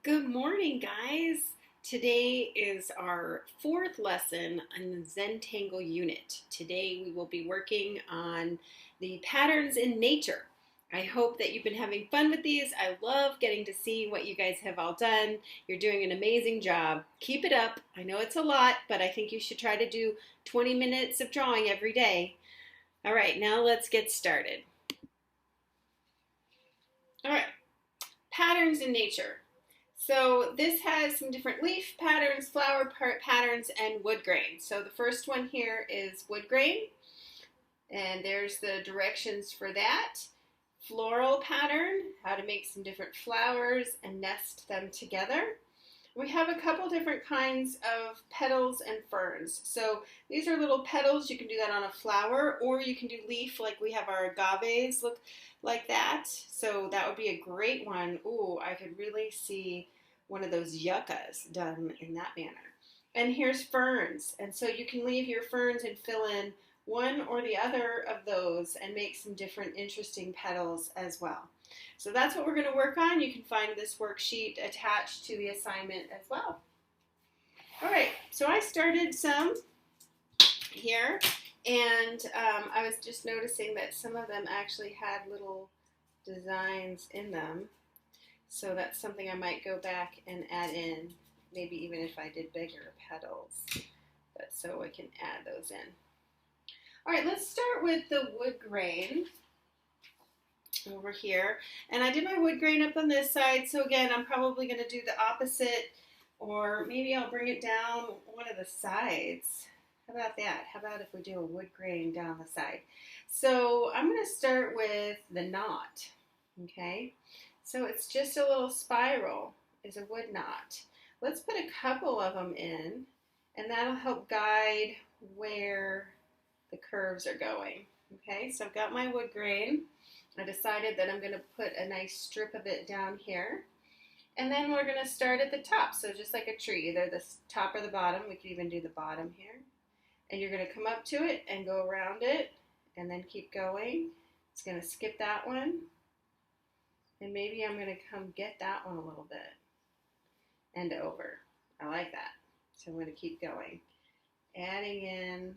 Good morning, guys. Today is our fourth lesson on the Zentangle unit. Today we will be working on the patterns in nature. I hope that you've been having fun with these. I love getting to see what you guys have all done. You're doing an amazing job. Keep it up. I know it's a lot, but I think you should try to do 20 minutes of drawing every day. All right, now let's get started. All right, patterns in nature. So this has some different leaf patterns, flower patterns, and wood grain. So the first one here is wood grain, and there's the directions for that. Floral pattern, how to make some different flowers and nest them together. We have a couple different kinds of petals and ferns. So these are little petals. You can do that on a flower, or you can do leaf like we have our agaves look like that. So that would be a great one. Ooh, I could really see one of those yuccas done in that manner. And here's ferns. And so you can leave your ferns and fill in one or the other of those and make some different interesting petals as well. So that's what we're going to work on. You can find this worksheet attached to the assignment as well. All right, so I started some here, and I was just noticing that some of them actually had little designs in them. So that's something I might go back and add in, maybe even if I did bigger petals, but so I can add those in. All right, let's start with the wood grain over here. And I did my wood grain up on this side, so again, I'm probably going to do the opposite, or maybe I'll bring it down one of the sides. How about that? How about if we do a wood grain down the side? So I'm going to start with the knot, okay? So it's just a little spiral, is a wood knot. Let's put a couple of them in, and that'll help guide where the curves are going. Okay, so I've got my wood grain. I decided that I'm going to put a nice strip of it down here. And then we're going to start at the top. So just like a tree, either the top or the bottom. We could even do the bottom here. And you're going to come up to it and go around it and then keep going. It's going to skip that one. And maybe I'm going to come get that one a little bit and over. I like that. So I'm going to keep going. Adding in.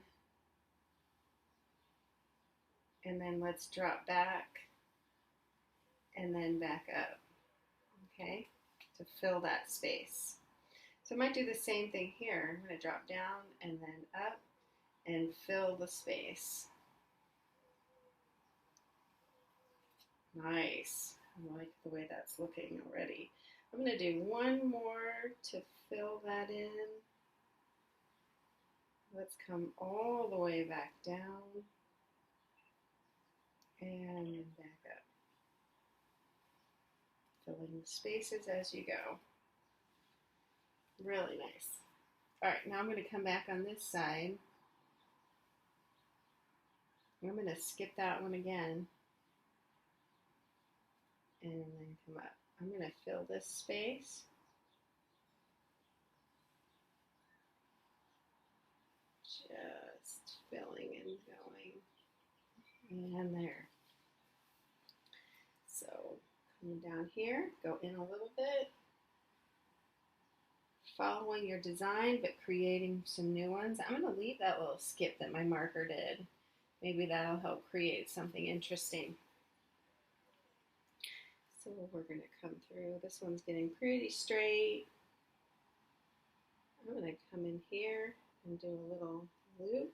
And then let's drop back and then back up, okay, to fill that space. So I might do the same thing here. I'm going to drop down and then up and fill the space. Nice. I like the way that's looking already. I'm going to do one more to fill that in. Let's come all the way back down and back up. Filling the spaces as you go. Really nice. All right, now I'm going to come back on this side. I'm going to skip that one again. And then come up. I'm going to fill this space. Just filling and going. And there. So coming down here, go in a little bit. Following your design, but creating some new ones. I'm going to leave that little skip that my marker did. Maybe that'll help create something interesting. So we're going to come through. This one's getting pretty straight. I'm going to come in here and do a little loop.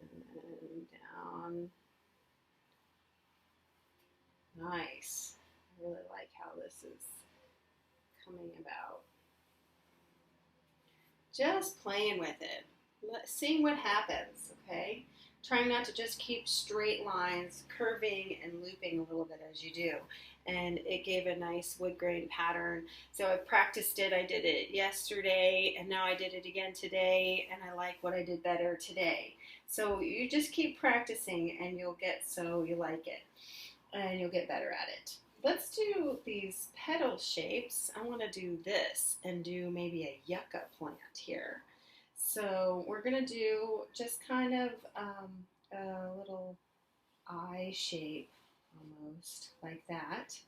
And then down. Nice. I really like how this is coming about. Just playing with it. Seeing what happens, okay? Trying not to just keep straight lines, curving and looping a little bit as you do. And it gave a nice wood grain pattern. So I practiced it. I did it yesterday, and now I did it again today, and I like what I did better today. So you just keep practicing, and you'll get so you like it, and you'll get better at it. Let's do these petal shapes. I want to do this and do maybe a yucca plant here. So we're going to do just kind of a little eye shape almost like that.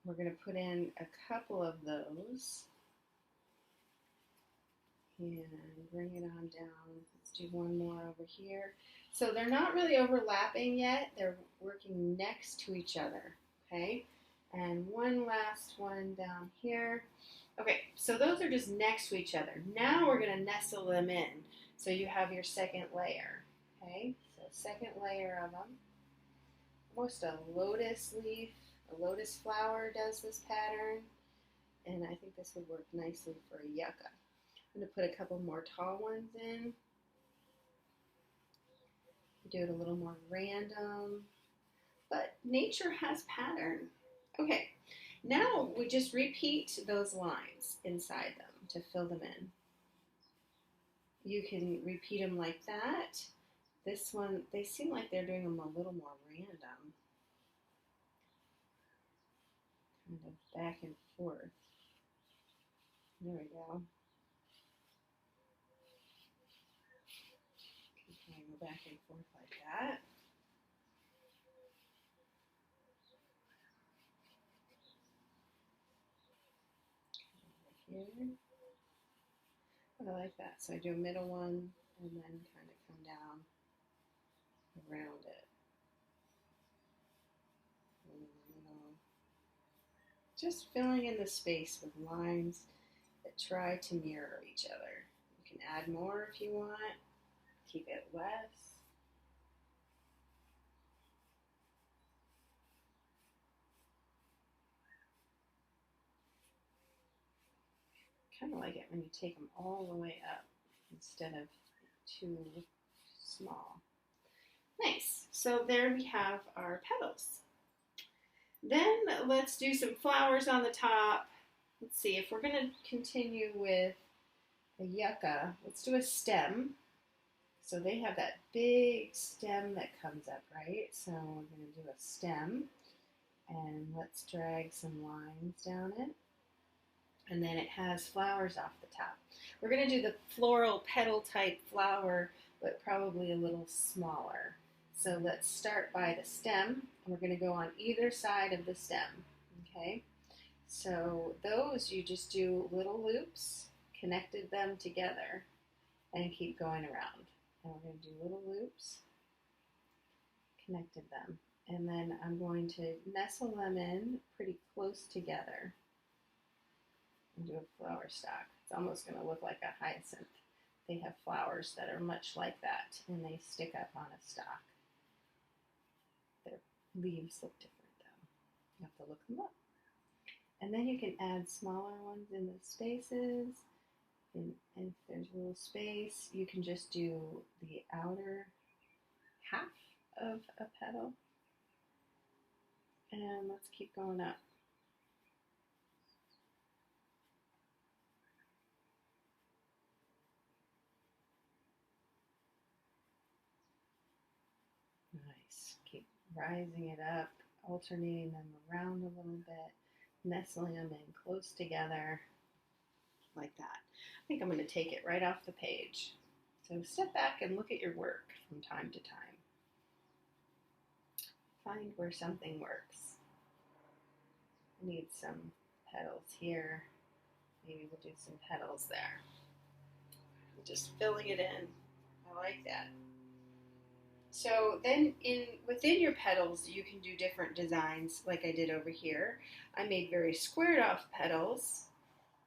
We're going to put in a couple of those and bring it on down. Let's do one more over here. So they're not really overlapping yet. They're working next to each other, okay? And one last one down here. Okay, so those are just next to each other. Now we're going to nestle them in. So you have your second layer, okay? So second layer of them. Almost a lotus leaf, a lotus flower does this pattern. And I think this would work nicely for a yucca. I'm going to put a couple more tall ones in. Do it a little more random. But nature has pattern. Okay, now we just repeat those lines inside them to fill them in. You can repeat them like that. This one, they seem like they're doing them a little more random. Kind of back and forth. There we go. Kind of go back and forth like that. Here. I like that. So I do a middle one and then kind of come down around it. Just filling in the space with lines that try to mirror each other. You can add more if you want, keep it less. Kind of like it when you take them all the way up instead of too small. Nice. So there we have our petals. Then let's do some flowers on the top. Let's see, if we're going to continue with a yucca, let's do a stem. So they have that big stem that comes up, right? So we're going to do a stem. And let's drag some lines down it. And then it has flowers off the top. We're going to do the floral petal type flower, but probably a little smaller. So let's start by the stem. We're going to go on either side of the stem, okay? So those you just do little loops, connected them together, and keep going around. And we're going to do little loops, connected them. And then I'm going to nestle them in pretty close together and do a flower stalk. It's almost going to look like a hyacinth. They have flowers that are much like that, and they stick up on a stalk. Their leaves look different though. You have to look them up. And then you can add smaller ones in the spaces. And if there's a little space, you can just do the outer half of a petal. And let's keep going up. Nice. Keep rising it up, alternating them around a little bit, nestling them in close together, like that. I think I'm going to take it right off the page. So step back and look at your work from time to time. Find where something works. I need some petals here. Maybe we'll do some petals there. Just filling it in. I like that. So then within your petals, you can do different designs like I did over here. I made very squared off petals,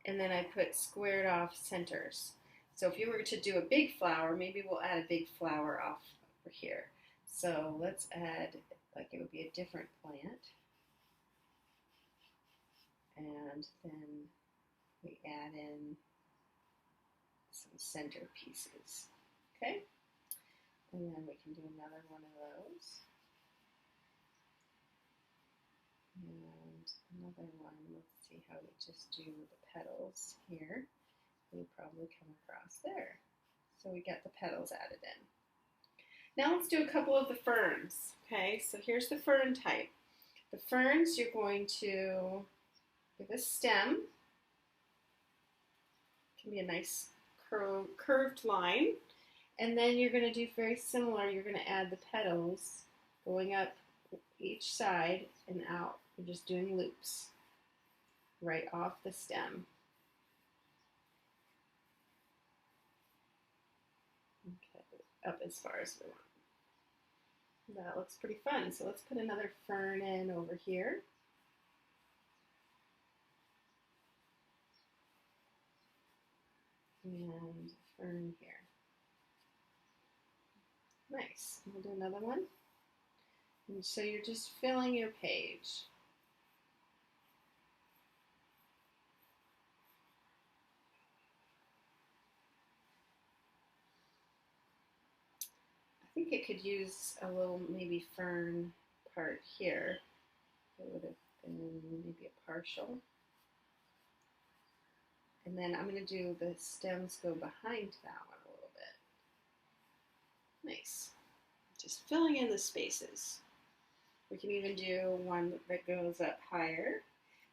and then I put squared off centers. So if you were to do a big flower, maybe we'll add a big flower off over here. So let's add, like it would be a different plant. And then we add in some center pieces, okay? And then we can do another one of those. And another one, let's see how we just do the petals here. We'll probably come across there. So we get the petals added in. Now let's do a couple of the ferns, okay? So here's the fern type. The ferns, you're going to give a stem. It can be a nice curved line. And then you're going to do very similar. You're going to add the petals going up each side and out. You're just doing loops. right off the stem. Okay, up as far as we want. That looks pretty fun. So let's put another fern in over here. And fern here. Nice. We'll do another one. And so you're just filling your page. I think it could use a little maybe fern part here. It would have been maybe a partial. And then I'm going to do the stems go behind that one a little bit. Nice. Just filling in the spaces. We can even do one that goes up higher.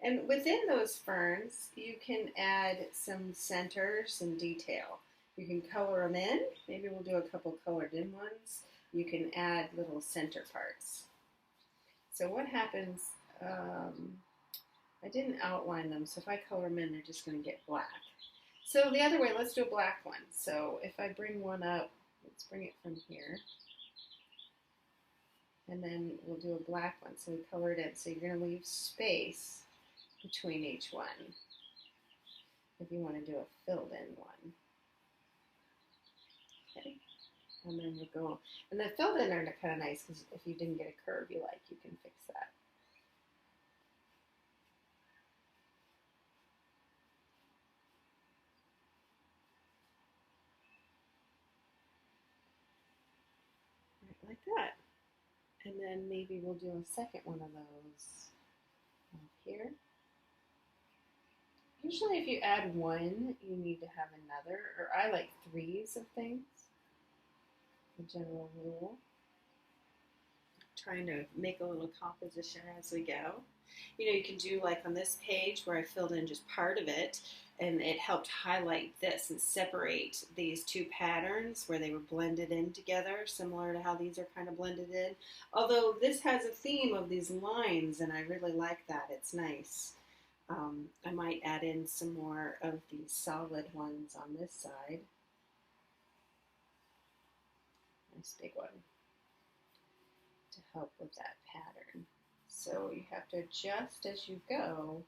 And within those ferns, you can add some center, some detail. You can color them in. Maybe we'll do a couple colored in ones. You can add little center parts. So what happens, I didn't outline them, so if I color them in, they're just going to get black. So the other way, let's do a black one. So if I bring one up, let's bring it from here. And then we'll do a black one, so we color it in. So you're going to leave space between each one if you want to do a filled in one. Okay, and then we'll go, and the filled in are kind of nice because if you didn't get a curve you like, you can fix that. Right, like that. And then maybe we'll do a second one of those here. Usually if you add one, you need to have another, or I like threes of things, the general rule. Trying to make a little composition as we go. You know, you can do like on this page where I filled in just part of it, and it helped highlight this and separate these two patterns where they were blended in together, similar to how these are kind of blended in. Although this has a theme of these lines, and I really like that. It's nice. I might add in some more of these solid ones on this side. Nice big one to help with that pattern. So you have to adjust as you go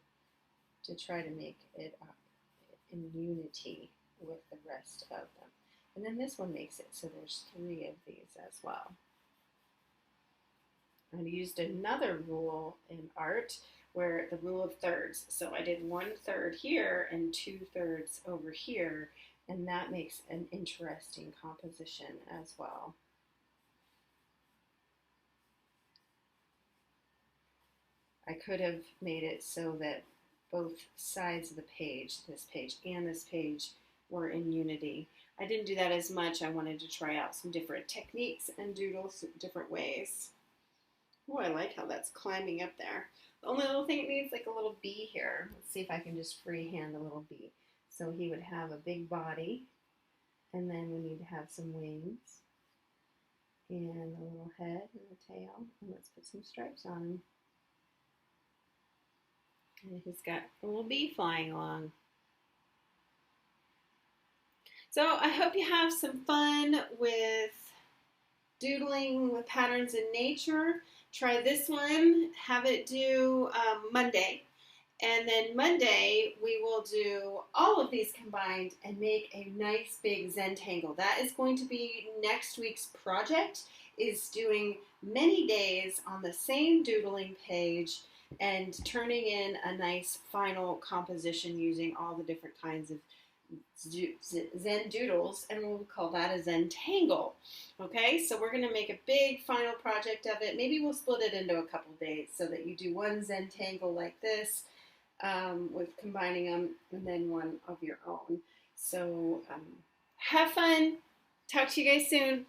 to try to make it up in unity with the rest of them. And then this one makes it so there's three of these as well. I used another rule in art where the rule of thirds. So I did 1/3 here and 2/3 over here, and that makes an interesting composition as well. I could have made it so that both sides of the page, this page and this page, were in unity. I didn't do that as much. I wanted to try out some different techniques and doodle different ways. Oh, I like how that's climbing up there. The only little thing it needs, like a little bee here. Let's see if I can just freehand a little bee. So he would have a big body, and then we need to have some wings, and a little head and a tail, and let's put some stripes on him. And he's got a little bee flying along. So I hope you have some fun with doodling with patterns in nature. Try this one, have it due Monday. And then Monday, we will do all of these combined and make a nice big Zentangle. That is going to be next week's project, is doing many days on the same doodling page and turning in a nice final composition using all the different kinds of Zen doodles, and we'll call that a Zentangle. Okay, so we're going to make a big final project of it. Maybe we'll split it into a couple days so that you do one Zentangle like this with combining them, and then one of your own. So have fun. Talk to you guys soon.